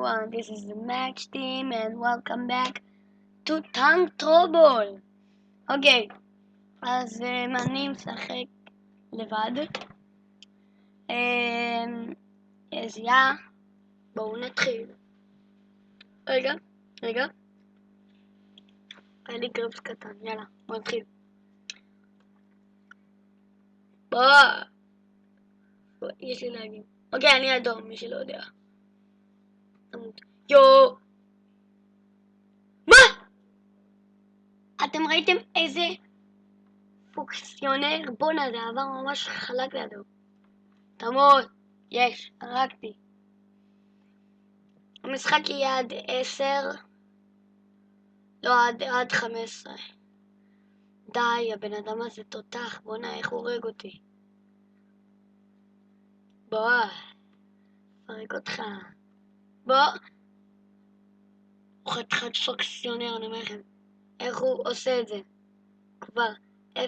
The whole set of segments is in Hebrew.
everyone, this is the Match Team and welcome back to Tank Trouble. אוקיי, אז אני משחק לבד. אז בואו נתחיל. רגע. היה לי גרפס קטן, יאללה, בואו נתחיל. יש לי להגיד. אוקיי, אני אדום, מי שלא יודע. יו! מה? אתם ראיתם איזה פונקציונר? בואנה, זה עבר ממש חלק לידו. תמות, יש, הרגתי. המשחק יהיה עד 10, לא, עד 15. די, הבן אדם הזה תותח, בואנה, איך הוא הורג אותי. בוא, פרק אותך. בוא. הוא חתיכת פונקציונר, אני אומר לכם. איך הוא עושה את זה? כבר 0-3,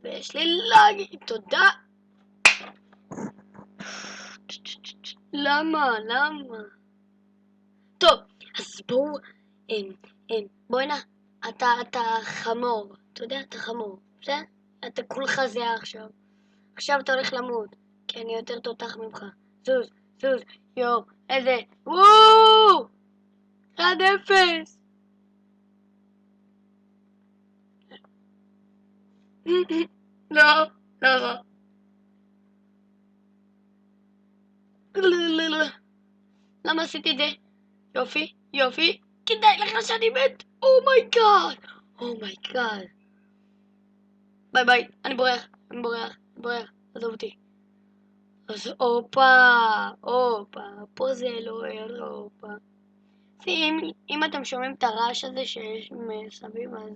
ויש לי להגיד תודה. למה? טוב, אז בואו, בואי הנה, אתה חמור, אתה יודע, אתה חמור, בסדר? אתה כולך זהה עכשיו. עכשיו אתה הולך למות, כי אני יותר תותח ממך. זוז, יו, איזה, וואו! 1-0! לא. למה עשיתי את זה? יופי, כדאי לך שאני מת. אומייגאד. ביי, אני בורח, עזוב אותי. אז אופה, פה זה לא אירופה. אם אתם שומעים את הרעש הזה שיש מסביב, אז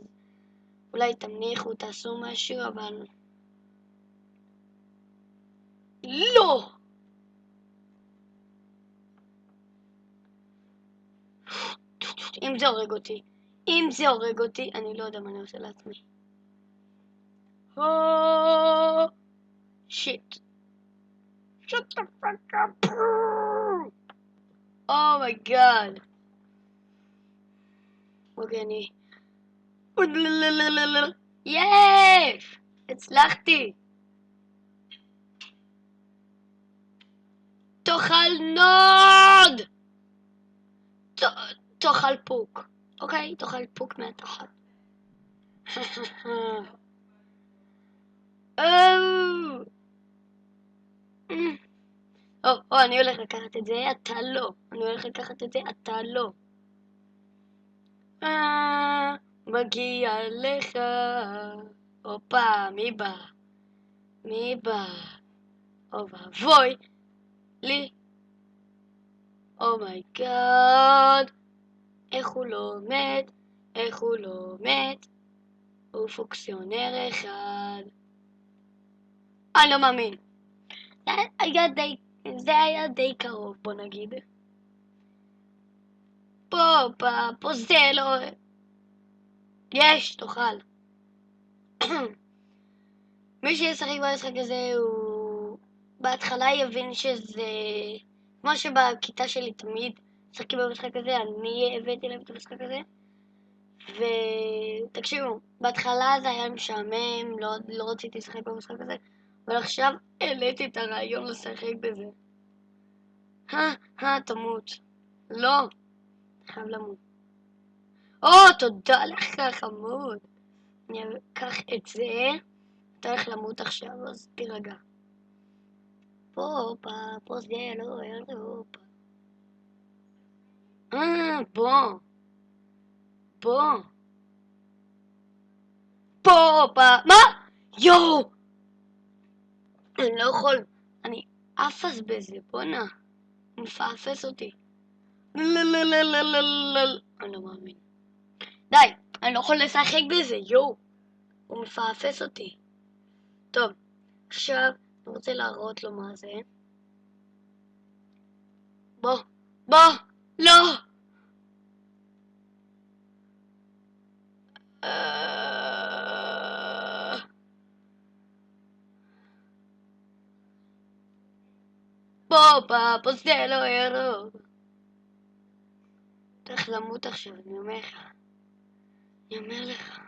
אולי תמניחו, תעשו משהו, אבל לא! אם זה הורג אותי, אני לא יודע מה אני עושה לעצמי. שיט. Shut the fuck up. Oh my god. אוקיי, יש! הצלחתי. תאכל נוד! תאכל פוק. אוקיי, תאכל פוק מהתחת. אני הולך לקחת את זה, אתה לא. מגיע לך. הופה, מי בא? ואבוי לי. אומייגאד. איך הוא לא מת? הוא פונקציונר אחד. אני לא מאמין. זה היה די קרוב, בוא נגיד. פה זה לא... יש, תאכל. מי שישחק במשחק הזה הוא... בהתחלה יבין שזה... כמו שבכיתה שלי תמיד משחקים במשחק הזה, אני הבאתי להם את המשחק הזה. ותקשיבו, בהתחלה זה היה משעמם, לא רציתי לשחק במשחק הזה, אבל עכשיו העליתי את הרעיון לשחק בזה. תמות. לא. חייב למות. תודה לך חמוד. אני אקח את זה. אתה הולך למות עכשיו, אז תירגע. פה זה לא אירופה. פה, מה? יואו! אני לא יכול, אני אפס בזה, בואנה. הוא מפאפס אותי. אני לא מאמין. די, אני לא יכול לשחק בזה, יואו. הוא מפאפס אותי. טוב, עכשיו אני רוצה להראות לו מה זה. בוא, לא! פוסטל או ירוק. צריך למות עכשיו, אני אומר לך. אני אומר לך.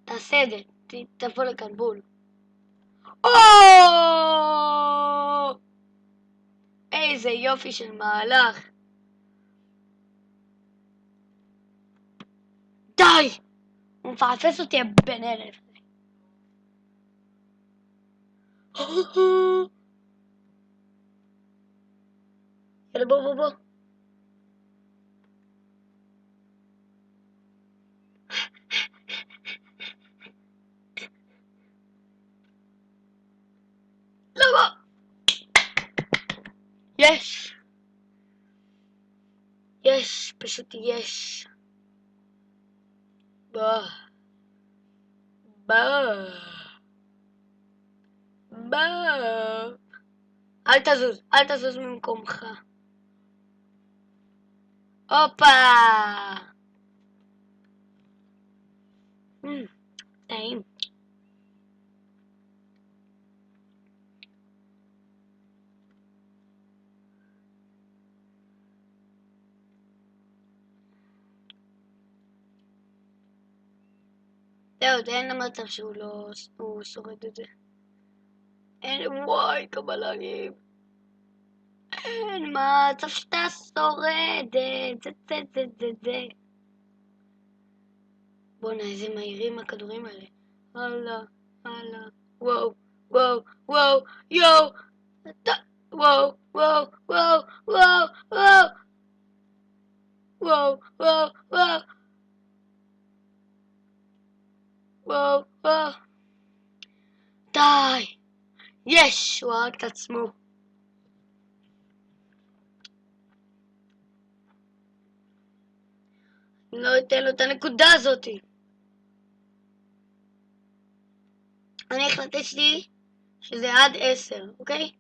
תעשה את זה, תבוא לכאן בול. איזה יופי של מהלך. די! הוא מפעפס אותי בן אלף. יאללה בוא. למה? יש, פשוט יש. בוא. אל תזוז ממקומך. הופה! טעים. זהו, אין למצב שהוא לא שורד את זה. אין, וואי, כמה להגיב. אין מצב שאתה שורד את זה. בוא'נה, איזה מהירים הכדורים האלה. הלאה, וואו, יואו. וואו. די. יש, הוא הרג את עצמו. אני לא אתן לו את הנקודה הזאת. אני החלטתי שזה עד 10, אוקיי?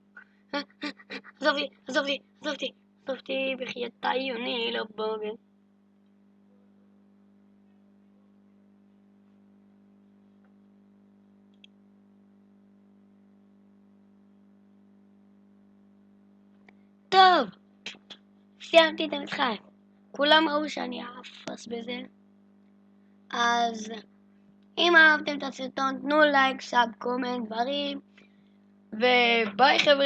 עזוב לי, בחייתי, אני לא בוגר. טוב, סיימתי את המשחק. כולם ראו שאני אפס בזה. אז אם אהבתם את הסרטון, תנו לייק, סאב, קומנט, דברים. וביי חבר'ה.